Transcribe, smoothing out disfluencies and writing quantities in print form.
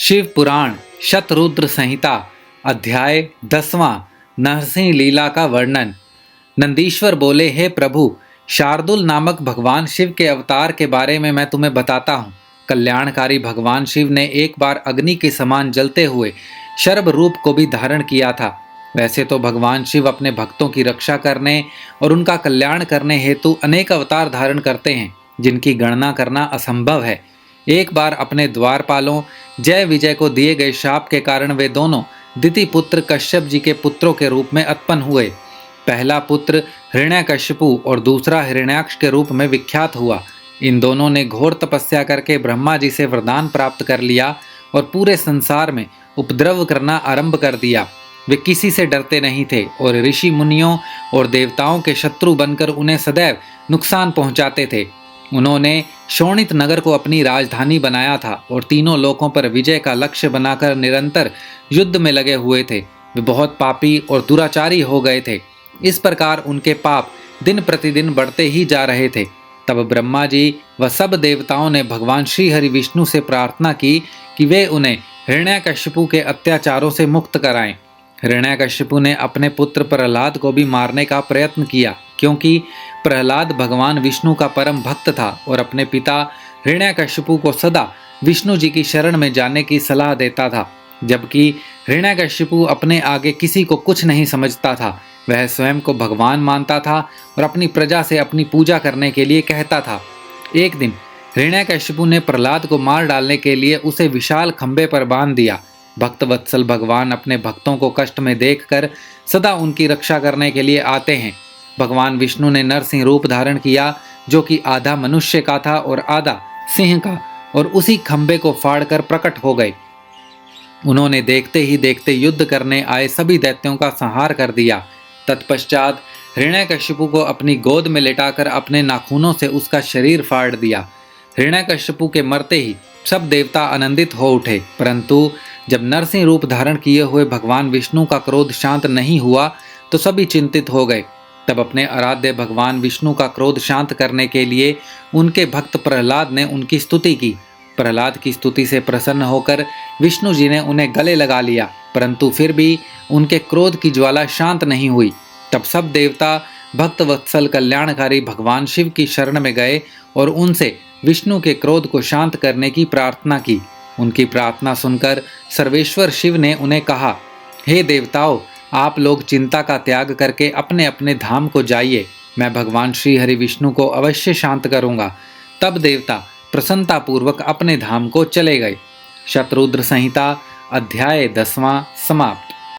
शिव पुराण शतरुद्र संहिता अध्याय 10वां नरसिंह लीला का वर्णन। नंदीश्वर बोले, हे प्रभु, शार्दुल नामक भगवान शिव के अवतार के बारे में मैं तुम्हें बताता हूँ। कल्याणकारी भगवान शिव ने एक बार अग्नि के समान जलते हुए शर्ब रूप को भी धारण किया था। वैसे तो भगवान शिव अपने भक्तों की रक्षा करने और उनका कल्याण करने हेतु अनेक अवतार धारण करते हैं, जिनकी गणना करना असंभव है। एक बार अपने द्वारपालों जय विजय को दिए गए शाप के कारण वे दोनों दिति पुत्र कश्यप जी के पुत्रों के रूप में उत्पन्न हुए। पहला पुत्र हिरण्यकशिपु और दूसरा हिरण्याक्ष के रूप में विख्यात हुआ। इन दोनों ने घोर तपस्या करके ब्रह्मा जी से वरदान प्राप्त कर लिया और पूरे संसार में उपद्रव करना आरंभ कर दिया। वे किसी से डरते नहीं थे और ऋषि मुनियों और देवताओं के शत्रु बनकर उन्हें सदैव नुकसान पहुंचाते थे। उन्होंने शोणित नगर को अपनी राजधानी बनाया था और तीनों लोकों पर विजय का लक्ष्य बनाकर निरंतर युद्ध में लगे हुए थे। वे बहुत पापी और दुराचारी हो गए थे। इस प्रकार उनके पाप दिन प्रतिदिन बढ़ते ही जा रहे थे। तब ब्रह्मा जी व सब देवताओं ने भगवान श्री हरि विष्णु से प्रार्थना की कि वे उन्हें हिरण्यकशिपु के अत्याचारों से मुक्त कराएं। हिरण्यकशिपु ने अपने पुत्र प्रहलाद को भी मारने का प्रयत्न किया, क्योंकि प्रहलाद भगवान विष्णु का परम भक्त था और अपने पिता हिरण्यकशिपु को सदा विष्णु जी की शरण में जाने की सलाह देता था। जबकि हिरण्यकशिपु अपने आगे किसी को कुछ नहीं समझता था। वह स्वयं को भगवान मानता था और अपनी प्रजा से अपनी पूजा करने के लिए कहता था। एक दिन हिरण्यकशिपु ने प्रहलाद को मार डालने के लिए उसे विशाल खंभे पर बांध दिया। भक्तवत्सल भगवान अपने भक्तों को कष्ट में देखकर सदा उनकी रक्षा करने के लिए आते हैं। भगवान विष्णु ने नरसिंह रूप धारण किया, जो कि आधा मनुष्य का था और आधा सिंह का, और उसी खंभे को फाड़कर प्रकट हो गए। उन्होंने देखते ही देखते युद्ध करने आए सभी दैत्यों का संहार कर दिया। तत्पश्चात हिरण्यकशिपु को अपनी गोद में लेटाकर अपने नाखूनों से उसका शरीर फाड़ दिया। हिरण्यकशिपु के मरते ही सब देवता आनंदित हो उठे, परंतु जब नरसिंह रूप धारण किए हुए भगवान विष्णु का क्रोध शांत नहीं हुआ तो सभी चिंतित हो गए। तब अपने आराध्य भगवान विष्णु का क्रोध शांत करने के लिए उनके भक्त प्रहलाद ने उनकी स्तुति की। प्रहलाद की स्तुति से प्रसन्न होकर विष्णु जी ने उन्हें गले लगा लिया, परंतु फिर भी उनके क्रोध की ज्वाला शांत नहीं हुई। तब सब देवता भक्त वत्सल कल्याणकारी भगवान शिव की शरण में गए और उनसे विष्णु के क्रोध को शांत करने की प्रार्थना की। उनकी प्रार्थना सुनकर सर्वेश्वर शिव ने उन्हें कहा, हे देवताओं, आप लोग चिंता का त्याग करके अपने अपने धाम को जाइए। मैं भगवान श्री हरि विष्णु को अवश्य शांत करूंगा। तब देवता प्रसन्नतापूर्वक अपने धाम को चले गए। शतरुद्र संहिता अध्याय 10वां समाप्त।